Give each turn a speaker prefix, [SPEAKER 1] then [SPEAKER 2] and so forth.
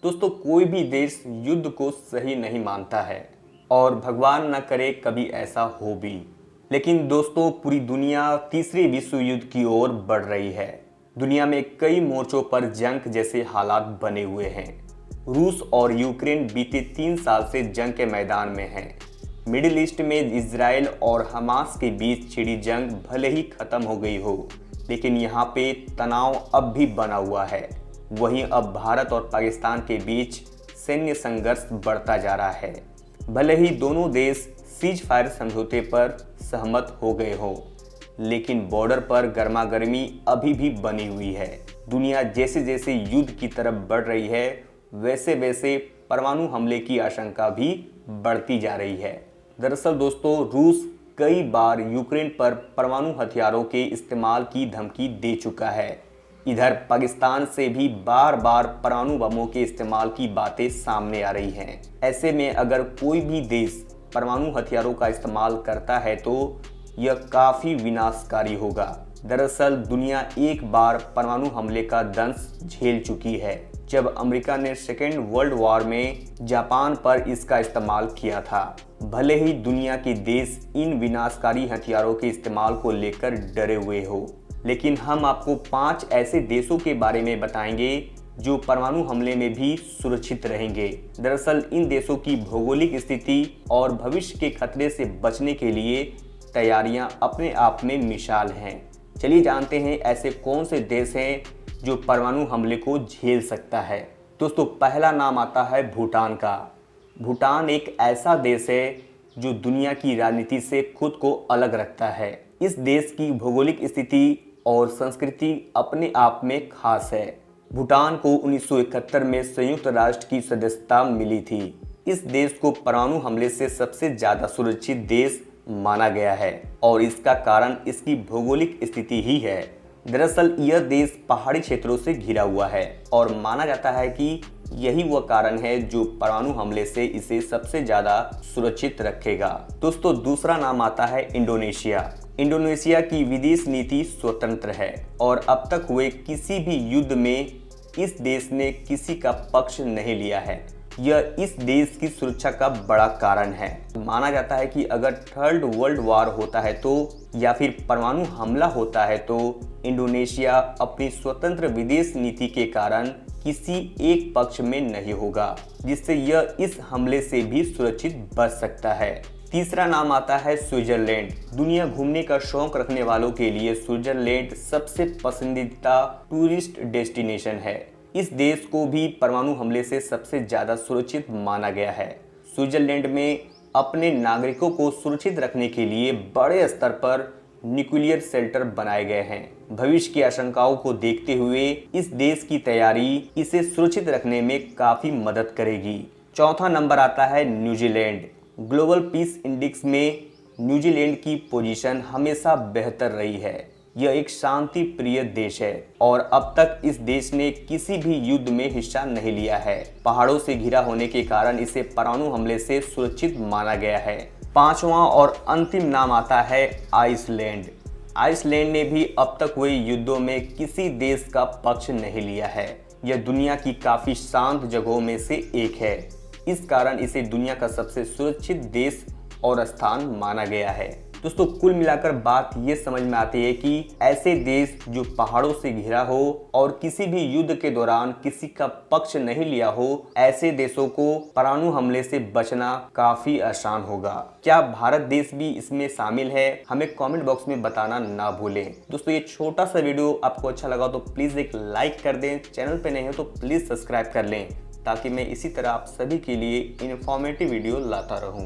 [SPEAKER 1] दोस्तों, कोई भी देश युद्ध को सही नहीं मानता है और भगवान न करे कभी ऐसा हो भी। लेकिन दोस्तों, पूरी दुनिया तीसरे विश्व युद्ध की ओर बढ़ रही है। दुनिया में कई मोर्चों पर जंग जैसे हालात बने हुए हैं। रूस और यूक्रेन बीते 3 साल से जंग के मैदान में हैं। मिडिल ईस्ट में इजराइल और हमास के बीच छिड़ी जंग भले ही खत्म हो गई हो, लेकिन यहाँ पे तनाव अब भी बना हुआ है। वहीं अब भारत और पाकिस्तान के बीच सैन्य संघर्ष बढ़ता जा रहा है। भले ही दोनों देश सीज फायर समझौते पर सहमत हो गए हों, लेकिन बॉर्डर पर गर्मागर्मी अभी भी बनी हुई है। दुनिया जैसे जैसे युद्ध की तरफ बढ़ रही है, वैसे वैसे परमाणु हमले की आशंका भी बढ़ती जा रही है। दरअसल दोस्तों, रूस कई बार यूक्रेन पर परमाणु हथियारों के इस्तेमाल की धमकी दे चुका है। इधर पाकिस्तान से भी बार बार परमाणु बमों के इस्तेमाल की बातें सामने आ रही हैं। ऐसे में अगर कोई भी देश परमाणु हथियारों का इस्तेमाल करता है तो यह काफ़ी विनाशकारी होगा। दरअसल दुनिया एक बार परमाणु हमले का दंश झेल चुकी है, जब अमेरिका ने सेकेंड वर्ल्ड वॉर में जापान पर इसका इस्तेमाल किया था। भले ही दुनिया के देश इन विनाशकारी हथियारों के इस्तेमाल को लेकर डरे हुए हो, लेकिन हम आपको 5 ऐसे देशों के बारे में बताएंगे जो परमाणु हमले में भी सुरक्षित रहेंगे। दरअसल इन देशों की भौगोलिक स्थिति और भविष्य के खतरे से बचने के लिए तैयारियां अपने आप में मिसाल हैं। चलिए जानते हैं ऐसे कौन से देश हैं जो परमाणु हमले को झेल सकता है। दोस्तों, पहला नाम आता है भूटान का। भूटान एक ऐसा देश है जो दुनिया की राजनीति से खुद को अलग रखता है। इस देश की भौगोलिक स्थिति और संस्कृति अपने आप में खास है। भूटान को 1971 में संयुक्त राष्ट्र की सदस्यता मिली थी। इस देश को परमाणु हमले से सबसे ज़्यादा सुरक्षित देश माना गया है और इसका कारण इसकी भौगोलिक स्थिति ही है। दरअसल यह देश पहाड़ी क्षेत्रों से घिरा हुआ है और माना जाता है कि यही वह कारण है जो परमाणु हमले से इसे सबसे ज़्यादा सुरक्षित रखेगा। दोस्तों, दूसरा नाम आता है इंडोनेशिया। इंडोनेशिया की विदेश नीति स्वतंत्र है और अब तक हुए किसी भी युद्ध में इस देश ने किसी का पक्ष नहीं लिया है। यह इस देश की सुरक्षा का बड़ा कारण है। माना जाता है कि अगर थर्ड वर्ल्ड वॉर होता है तो या फिर परमाणु हमला होता है तो इंडोनेशिया अपनी स्वतंत्र विदेश नीति के कारण किसी एक पक्ष में नहीं होगा, जिससे यह इस हमले से भी सुरक्षित बच सकता है। तीसरा नाम आता है स्विट्जरलैंड। दुनिया घूमने का शौक रखने वालों के लिए स्विट्जरलैंड सबसे पसंदीदा टूरिस्ट डेस्टिनेशन है। इस देश को भी परमाणु हमले से सबसे ज़्यादा सुरक्षित माना गया है। स्विट्जरलैंड में अपने नागरिकों को सुरक्षित रखने के लिए बड़े स्तर पर न्यूक्लियर शेल्टर बनाए गए हैं। भविष्य की आशंकाओं को देखते हुए इस देश की तैयारी इसे सुरक्षित रखने में काफ़ी मदद करेगी। चौथा नंबर आता है न्यूजीलैंड। ग्लोबल पीस इंडेक्स में न्यूजीलैंड की पोजीशन हमेशा बेहतर रही है। यह एक शांति प्रिय देश है और अब तक इस देश ने किसी भी युद्ध में हिस्सा नहीं लिया है। पहाड़ों से घिरा होने के कारण इसे परमाणु हमले से सुरक्षित माना गया है। पांचवा और अंतिम नाम आता है आइसलैंड। आइसलैंड ने भी अब तक हुए युद्धों में किसी देश का पक्ष नहीं लिया है। यह दुनिया की काफ़ी शांत जगहों में से एक है। इस कारण इसे दुनिया का सबसे सुरक्षित देश और स्थान माना गया है। दोस्तों, कुल मिलाकर बात ये समझ में आती है कि ऐसे देश जो पहाड़ों से घिरा हो और किसी भी युद्ध के दौरान किसी का पक्ष नहीं लिया हो, ऐसे देशों को परमाणु हमले से बचना काफी आसान होगा। क्या भारत देश भी इसमें शामिल है? हमें कमेंट बॉक्स में बताना ना भूलें। दोस्तों, ये छोटा सा वीडियो आपको अच्छा लगा तो प्लीज एक लाइक कर दें। चैनल पे नहीं हो तो प्लीज सब्सक्राइब कर लें, ताकि मैं इसी तरह आप सभी के लिए इन्फॉर्मेटिव वीडियो लाता रहूं।